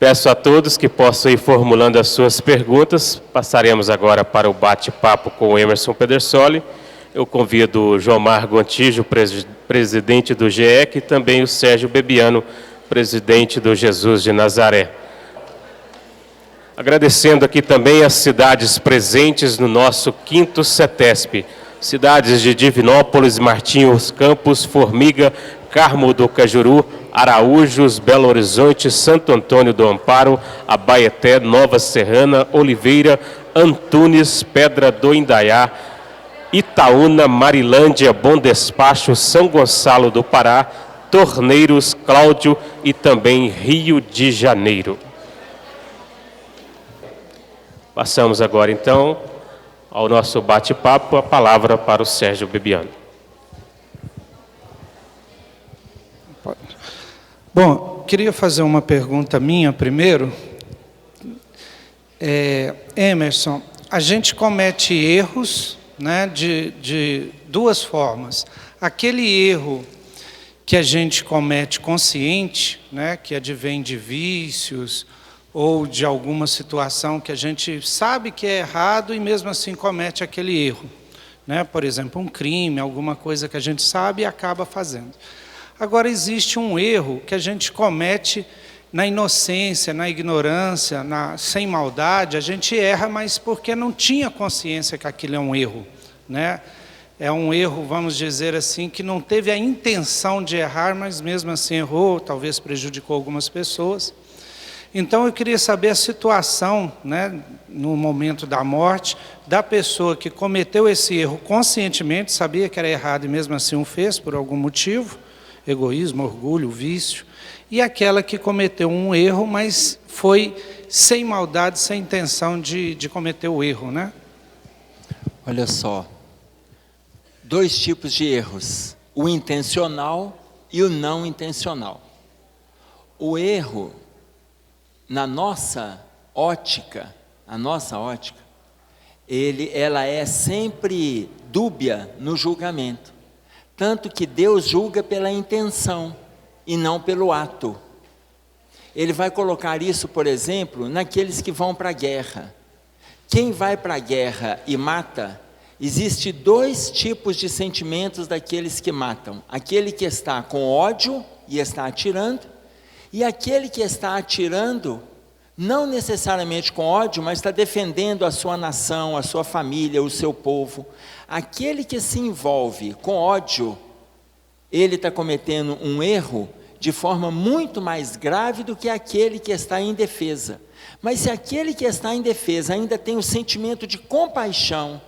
Peço a todos que possam ir formulando as suas perguntas. Passaremos agora para o bate-papo com o Emerson Pedersoli. Eu convido o Jomar Gontijo, presidente do GEC, e também o Sérgio Bebiano, presidente do Jesus de Nazaré. Agradecendo aqui também as cidades presentes no nosso 5º CETESP. Cidades de Divinópolis, Martinhos Campos, Formiga, Carmo do Cajuru, Araújos, Belo Horizonte, Santo Antônio do Amparo, Abaeté, Nova Serrana, Oliveira, Antunes, Pedra do Indaiá, Itaúna, Marilândia, Bom Despacho, São Gonçalo do Pará, Torneiros, Cláudio e também Rio de Janeiro. Passamos agora então ao nosso bate-papo, a palavra para o Sérgio Bebiano. Bom, queria fazer uma pergunta minha primeiro. Emerson, a gente comete erros, né, de duas formas. Aquele erro que a gente comete consciente, né, que advém de vícios ou de alguma situação que a gente sabe que é errado e mesmo assim comete aquele erro, né? Por exemplo, um crime, alguma coisa que a gente sabe e acaba fazendo. Agora, existe um erro que a gente comete na inocência, na ignorância, sem maldade. A gente erra, mas porque não tinha consciência que aquilo é um erro, né? É um erro, vamos dizer assim, que não teve a intenção de errar, mas mesmo assim errou, talvez prejudicou algumas pessoas. Então, eu queria saber a situação, né, no momento da morte, da pessoa que cometeu esse erro conscientemente, sabia que era errado e mesmo assim o fez por algum motivo, egoísmo, orgulho, vício, e aquela que cometeu um erro, mas foi sem maldade, sem intenção de cometer o erro, né? Olha só, 2 tipos de erros, o intencional e o não intencional. O erro, na nossa ótica, ela é sempre dúbia no julgamento. Tanto que Deus julga pela intenção e não pelo ato. Ele vai colocar isso, por exemplo, naqueles que vão para a guerra. Quem vai para a guerra e mata, existe 2 tipos de sentimentos daqueles que matam. Aquele que está com ódio e está atirando, e aquele que está atirando, não necessariamente com ódio, mas está defendendo a sua nação, a sua família, o seu povo. Aquele que se envolve com ódio, ele está cometendo um erro de forma muito mais grave do que aquele que está em defesa. Mas se aquele que está em defesa ainda tem o sentimento de compaixão,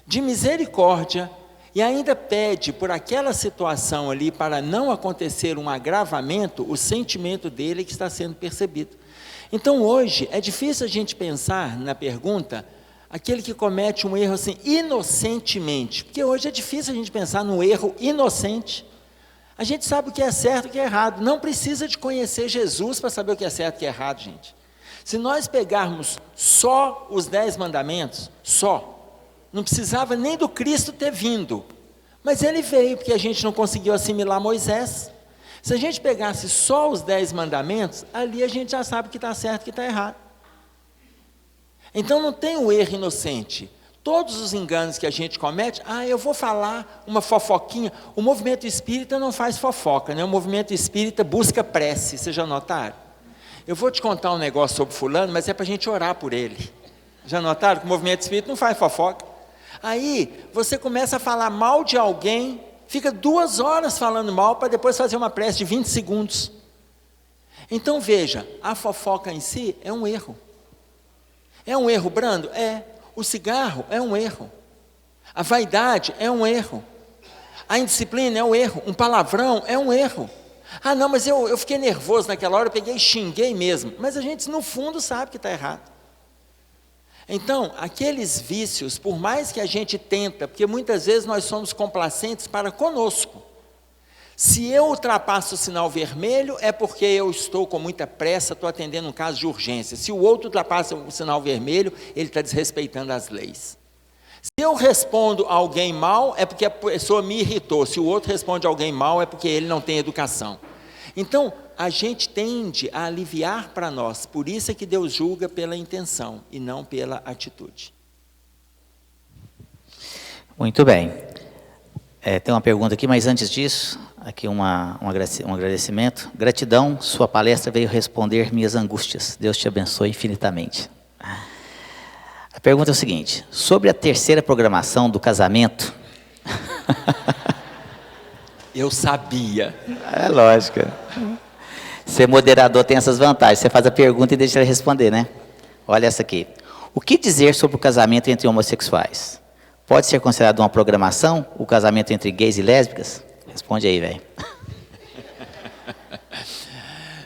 de misericórdia, e ainda pede por aquela situação ali para não acontecer um agravamento, o sentimento dele é que está sendo percebido. Então hoje é difícil a gente pensar na pergunta, aquele que comete um erro assim inocentemente, porque hoje é difícil a gente pensar no erro inocente. A gente sabe o que é certo e o que é errado, não precisa de conhecer Jesus para saber o que é certo e o que é errado, gente. Se nós pegarmos só os 10 mandamentos, não precisava nem do Cristo ter vindo, mas ele veio porque a gente não conseguiu assimilar Moisés. Se a gente pegasse só os 10 mandamentos, ali a gente já sabe o que está certo e o que está errado. Então não tem o erro inocente. Todos os enganos que a gente comete, eu vou falar uma fofoquinha. O movimento espírita não faz fofoca, né? O movimento espírita busca prece, vocês já notaram? Eu vou te contar um negócio sobre fulano, mas é para a gente orar por ele. Já notaram que o movimento espírita não faz fofoca? Aí você começa a falar mal de alguém, fica 2 horas falando mal para depois fazer uma prece de 20 segundos. Então veja, a fofoca em si é um erro. É um erro brando? É. O cigarro é um erro. A vaidade é um erro. A indisciplina é um erro. Um palavrão é um erro. Não, mas eu fiquei nervoso naquela hora, eu peguei e xinguei mesmo. Mas a gente no fundo sabe que está errado. Então, aqueles vícios, por mais que a gente tenta, porque muitas vezes nós somos complacentes para conosco. Se eu ultrapasso o sinal vermelho, é porque eu estou com muita pressa, estou atendendo um caso de urgência. Se o outro ultrapassa o sinal vermelho, ele está desrespeitando as leis. Se eu respondo a alguém mal, é porque a pessoa me irritou. Se o outro responde a alguém mal, é porque ele não tem educação. Então, a gente tende a aliviar para nós, por isso é que Deus julga pela intenção e não pela atitude. Muito bem. Tem uma pergunta aqui, mas antes disso, aqui um agradecimento. Gratidão, sua palestra veio responder minhas angústias. Deus te abençoe infinitamente. A pergunta é o seguinte: sobre a terceira programação do casamento... Eu sabia. É lógico. Ser moderador tem essas vantagens. Você faz a pergunta e deixa ele responder, né? Olha essa aqui. O que dizer sobre o casamento entre homossexuais? Pode ser considerado uma programação, o casamento entre gays e lésbicas? Responde aí, velho.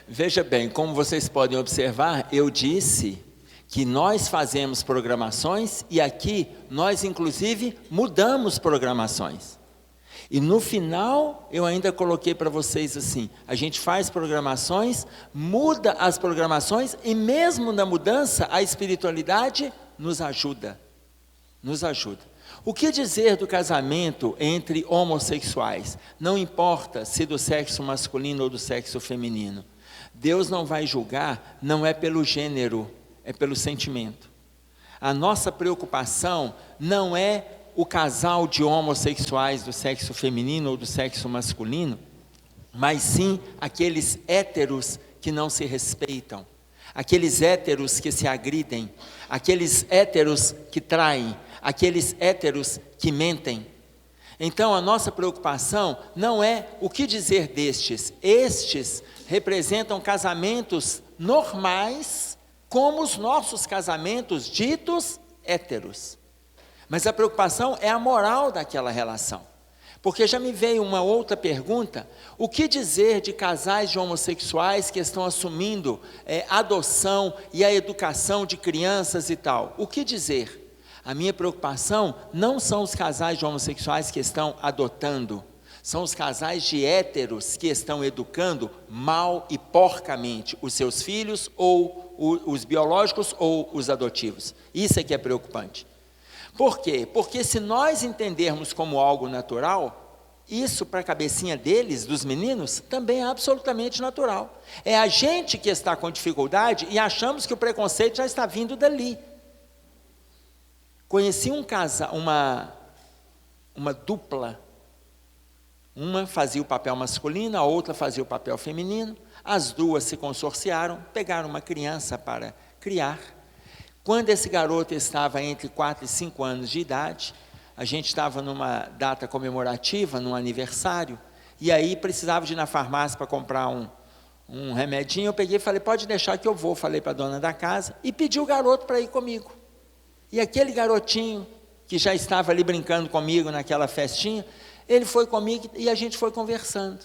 Veja bem, como vocês podem observar, eu disse que nós fazemos programações e aqui nós, inclusive, mudamos programações. E no final, eu ainda coloquei para vocês assim, a gente faz programações, muda as programações e mesmo na mudança, a espiritualidade nos ajuda. Nos ajuda. O que dizer do casamento entre homossexuais? Não importa se do sexo masculino ou do sexo feminino. Deus não vai julgar, não é pelo gênero, é pelo sentimento. A nossa preocupação não é o casal de homossexuais do sexo feminino ou do sexo masculino, mas sim aqueles héteros que não se respeitam, aqueles héteros que se agridem, aqueles héteros que traem, aqueles héteros que mentem. Então a nossa preocupação não é o que dizer destes. Estes representam casamentos normais, como os nossos casamentos ditos héteros. Mas a preocupação é a moral daquela relação. Porque já me veio uma outra pergunta: o que dizer de casais de homossexuais que estão assumindo adoção e a educação de crianças e tal? O que dizer? A minha preocupação não são os casais de homossexuais que estão adotando, são os casais de héteros que estão educando mal e porcamente os seus filhos, ou os biológicos ou os adotivos. Isso é que é preocupante. Por quê? Porque se nós entendermos como algo natural, isso para a cabecinha deles, dos meninos, também é absolutamente natural. É a gente que está com dificuldade e achamos que o preconceito já está vindo dali. Conheci um casal, uma dupla, uma fazia o papel masculino, a outra fazia o papel feminino, as duas se consorciaram, pegaram uma criança para criar. Quando esse garoto estava entre 4 e 5 anos de idade, a gente estava numa data comemorativa, num aniversário, e aí precisava de ir na farmácia para comprar um remedinho. Eu peguei e falei: pode deixar que eu vou. Falei para a dona da casa e pedi o garoto para ir comigo. E aquele garotinho que já estava ali brincando comigo naquela festinha, ele foi comigo e a gente foi conversando.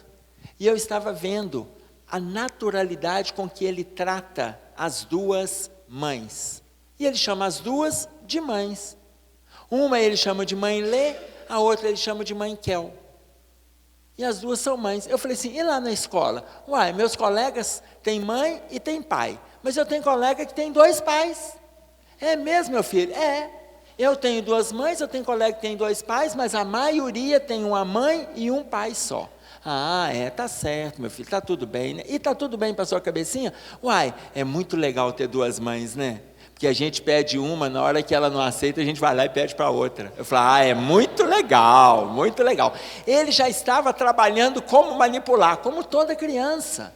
E eu estava vendo a naturalidade com que ele trata as duas mães. E ele chama as duas de mães. Uma ele chama de mãe Lê, a outra ele chama de mãe Kel. E as duas são mães. Eu falei assim: e lá na escola? Uai, meus colegas têm mãe e têm pai, mas eu tenho colega que tem 2 pais. É mesmo, meu filho? É. Eu tenho 2 mães, eu tenho colega que tem 2 pais, mas a maioria tem uma mãe e um pai só. Ah, tá certo, meu filho, tá tudo bem, né? E tá tudo bem para sua cabecinha? Uai, é muito legal ter 2 mães, né? Porque a gente pede uma, na hora que ela não aceita, a gente vai lá e pede para outra. Eu falo: é muito legal, muito legal. Ele já estava trabalhando como manipular, como toda criança.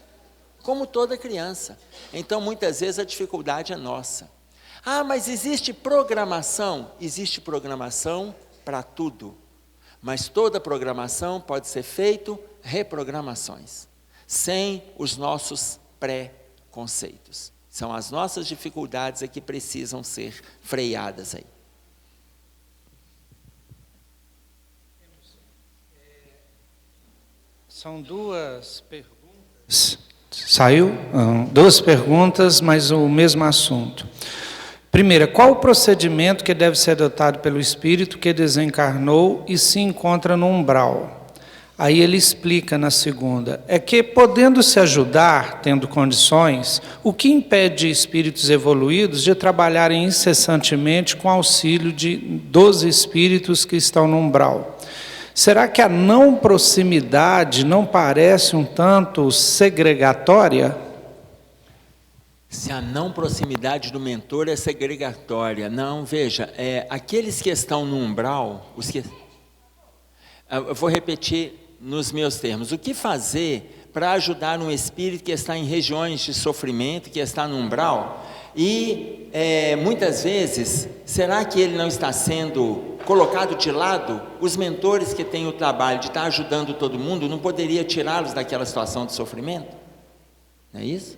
Como toda criança. Então, muitas vezes, a dificuldade é nossa. Ah, mas existe programação? Existe programação para tudo. Mas toda programação pode ser feita reprogramações, sem os nossos pré-conceitos. São as nossas dificuldades que precisam ser freadas aí. São 2 perguntas. Saiu? 2 perguntas, mas o mesmo assunto. Primeira: qual o procedimento que deve ser adotado pelo espírito que desencarnou e se encontra no umbral? Aí ele explica na segunda: é que, podendo se ajudar, tendo condições, o que impede espíritos evoluídos de trabalharem incessantemente com auxílio dos espíritos que estão no umbral? Será que a não proximidade não parece um tanto segregatória? Se a não proximidade do mentor é segregatória, não, veja, aqueles que estão no umbral, eu vou repetir nos meus termos, o que fazer para ajudar um espírito que está em regiões de sofrimento, que está no umbral, e muitas vezes, será que ele não está sendo colocado de lado? Os mentores que têm o trabalho de estar ajudando todo mundo, não poderia tirá-los daquela situação de sofrimento? Não é isso?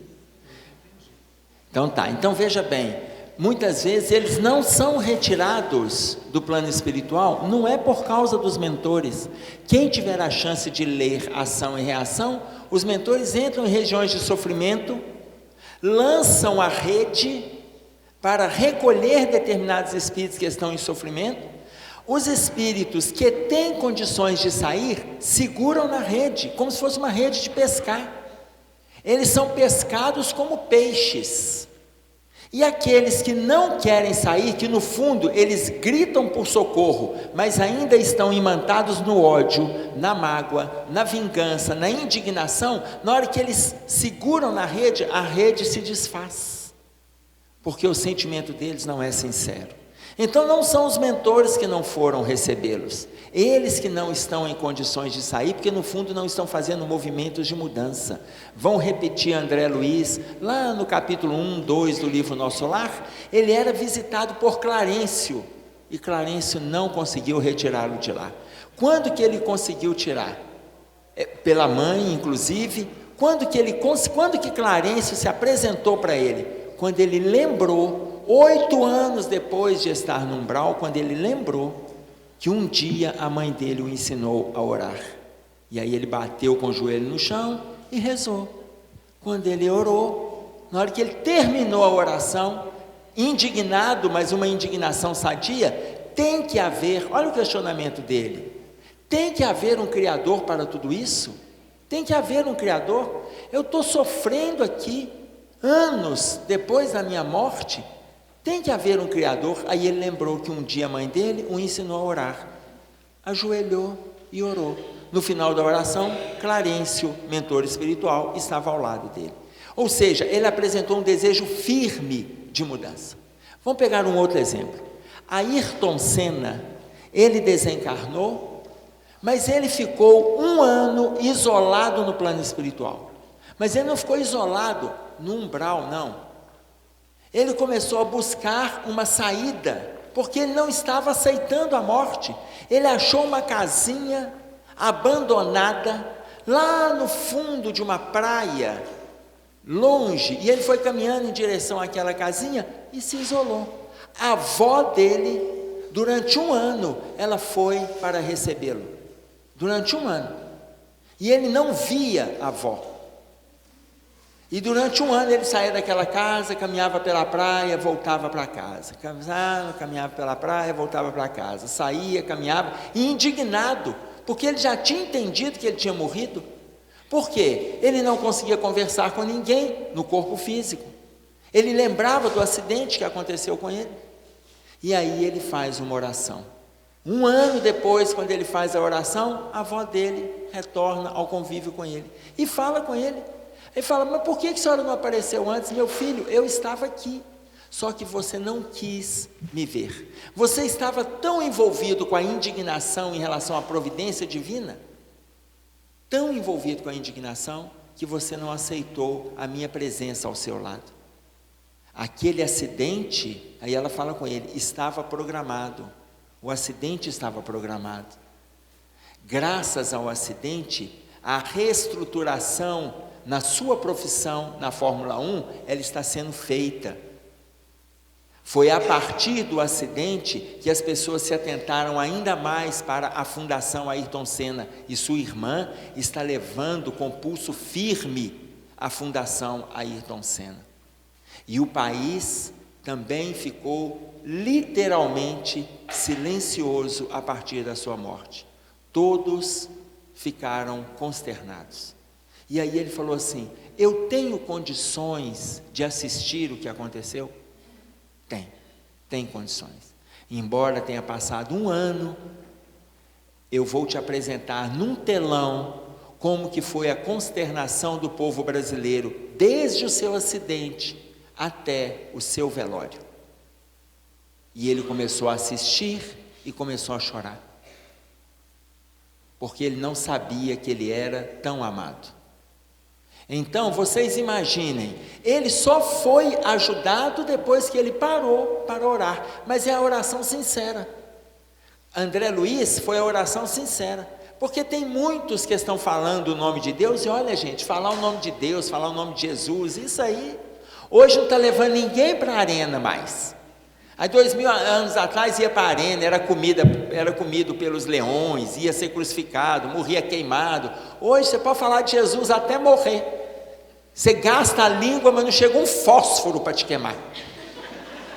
Então tá, então veja bem, muitas vezes eles não são retirados do plano espiritual, não é por causa dos mentores. Quem tiver a chance de ler ação e reação, os mentores entram em regiões de sofrimento, lançam a rede para recolher determinados espíritos que estão em sofrimento. Os espíritos que têm condições de sair, seguram na rede, como se fosse uma rede de pescar. Eles são pescados como peixes. E aqueles que não querem sair, que no fundo eles gritam por socorro, mas ainda estão imantados no ódio, na mágoa, na vingança, na indignação, na hora que eles seguram na rede, a rede se desfaz, porque o sentimento deles não é sincero. Então não são os mentores que não foram recebê-los, eles que não estão em condições de sair, porque no fundo não estão fazendo movimentos de mudança. Vão repetir André Luiz, lá no capítulo 1, 2 do livro Nosso Lar, ele era visitado por Clarencio, e Clarencio não conseguiu retirá-lo de lá. Quando que ele conseguiu tirar? Pela mãe, inclusive. Quando que Clarencio se apresentou para ele? Quando ele lembrou, 8 anos depois de estar no umbral, quando ele lembrou que um dia a mãe dele o ensinou a orar. E aí ele bateu com o joelho no chão e rezou. Quando ele orou, na hora que ele terminou a oração, indignado, mas uma indignação sadia, tem que haver, olha o questionamento dele, tem que haver um Criador para tudo isso? Tem que haver um Criador? Eu estou sofrendo aqui, anos depois da minha morte, tem que haver um Criador. Aí ele lembrou que um dia a mãe dele o ensinou a orar, ajoelhou e orou. No final da oração, Clarencio, mentor espiritual, estava ao lado dele. Ou seja, ele apresentou um desejo firme de mudança. Vamos pegar um outro exemplo. Ayrton Senna, ele desencarnou, mas ele ficou 1 ano isolado no plano espiritual. Mas ele não ficou isolado no umbral, não. Ele começou a buscar uma saída, porque ele não estava aceitando a morte. Ele achou uma casinha abandonada, lá no fundo de uma praia, longe, e ele foi caminhando em direção àquela casinha e se isolou. A avó dele, durante 1 ano, ela foi para recebê-lo, durante 1 ano, e ele não via a avó. E durante 1 ano ele saía daquela casa, caminhava pela praia, voltava para casa. Caminhava pela praia, voltava para casa. Saía, caminhava, e indignado, porque ele já tinha entendido que ele tinha morrido. Por quê? Ele não conseguia conversar com ninguém no corpo físico. Ele lembrava do acidente que aconteceu com ele. E aí ele faz uma oração. 1 ano depois, quando ele faz a oração, a avó dele retorna ao convívio com ele e fala com ele. Ele fala: mas por que a senhora não apareceu antes? Meu filho, eu estava aqui, só que você não quis me ver. Você estava tão envolvido com a indignação em relação à providência divina, tão envolvido com a indignação, que você não aceitou a minha presença ao seu lado. Aquele acidente, aí ela fala com ele, estava programado. O acidente estava programado. Graças ao acidente, a reestruturação na sua profissão, na Fórmula 1, ela está sendo feita. Foi a partir do acidente que as pessoas se atentaram ainda mais para a Fundação Ayrton Senna, e sua irmã está levando com pulso firme a Fundação Ayrton Senna. E o país também ficou literalmente silencioso a partir da sua morte. Todos ficaram consternados. E aí ele falou assim: eu tenho condições de assistir o que aconteceu? Tem condições. Embora tenha passado 1 ano, eu vou te apresentar num telão como que foi a consternação do povo brasileiro, desde o seu acidente até o seu velório. E ele começou a assistir e começou a chorar, porque ele não sabia que ele era tão amado. Então, vocês imaginem, ele só foi ajudado depois que ele parou para orar, mas é a oração sincera. André Luiz foi a oração sincera, porque tem muitos que estão falando o nome de Deus, e olha gente, falar o nome de Deus, falar o nome de Jesus, isso aí, hoje não está levando ninguém para a arena mais. Há 2000 anos atrás ia para a arena, era comido pelos leões, ia ser crucificado, morria queimado. Hoje você pode falar de Jesus até morrer, você gasta a língua, mas não chega um fósforo para te queimar.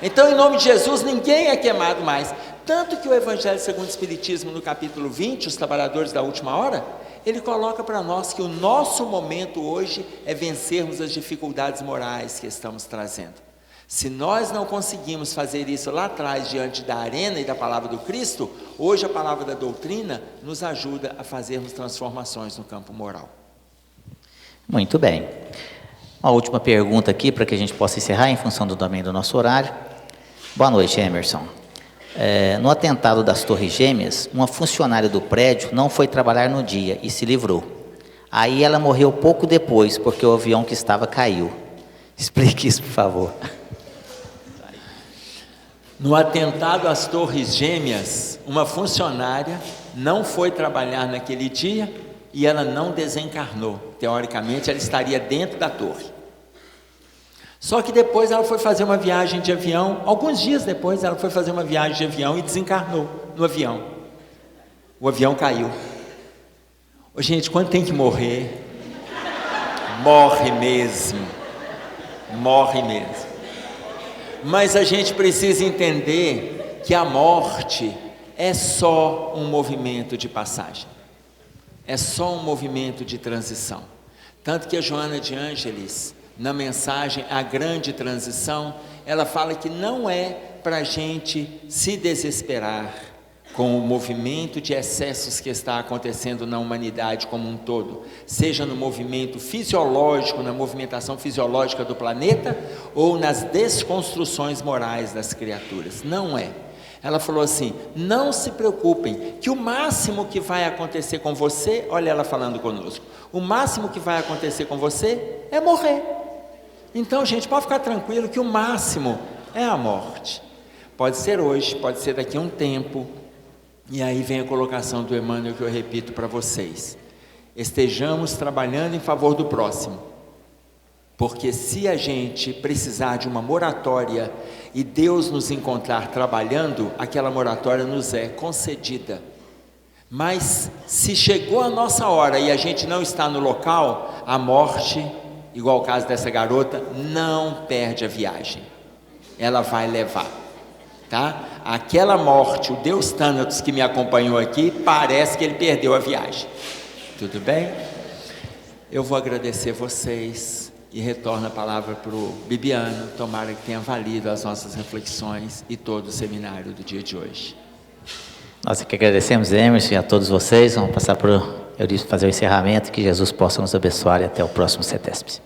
Então, em nome de Jesus, ninguém é queimado mais. Tanto que o Evangelho segundo o Espiritismo, no capítulo 20, os trabalhadores da última hora, ele coloca para nós que o nosso momento hoje é vencermos as dificuldades morais que estamos trazendo. Se nós não conseguimos fazer isso lá atrás, diante da arena e da palavra do Cristo, hoje a palavra da doutrina nos ajuda a fazermos transformações no campo moral. Muito bem. Uma última pergunta aqui, para que a gente possa encerrar, em função também do nosso horário. Boa noite, Emerson. No atentado das Torres Gêmeas, uma funcionária do prédio não foi trabalhar no dia e se livrou. Aí ela morreu pouco depois, porque o avião que estava caiu. Explique isso, por favor. No atentado às Torres Gêmeas, uma funcionária não foi trabalhar naquele dia e ela não desencarnou. Teoricamente, ela estaria dentro da torre. Só que depois ela foi fazer uma viagem de avião, alguns dias depois ela foi fazer uma viagem de avião e desencarnou no avião. O avião caiu. Ô, gente, quando tem que morrer, morre mesmo. Morre mesmo. Mas a gente precisa entender que a morte é só um movimento de passagem, é só um movimento de transição. Tanto que a Joana de Ângeles, na mensagem A Grande Transição, ela fala que não é para a gente se desesperar com o movimento de excessos que está acontecendo na humanidade como um todo, seja no movimento fisiológico, na movimentação fisiológica do planeta, ou nas desconstruções morais das criaturas. Não é. Ela falou assim, não se preocupem, que o máximo que vai acontecer com você, olha ela falando conosco, o máximo que vai acontecer com você é morrer. Então, gente, pode ficar tranquilo que o máximo é a morte. Pode ser hoje, pode ser daqui a um tempo. E aí vem a colocação do Emmanuel que eu repito para vocês. Estejamos trabalhando em favor do próximo. Porque se a gente precisar de uma moratória e Deus nos encontrar trabalhando, aquela moratória nos é concedida. Mas se chegou a nossa hora e a gente não está no local, a morte, igual o caso dessa garota, não perde a viagem. Ela vai levar. Tá? Aquela morte, o Deus Thanatos que me acompanhou aqui, parece que ele perdeu a viagem. Tudo bem? Eu vou agradecer vocês e retorno a palavra para o Bibiano, tomara que tenha valido as nossas reflexões e todo o seminário do dia de hoje. Nós que agradecemos, Emerson, e a todos vocês. Vamos passar para o Eurípides fazer o encerramento, que Jesus possa nos abençoar e até o próximo CETESP.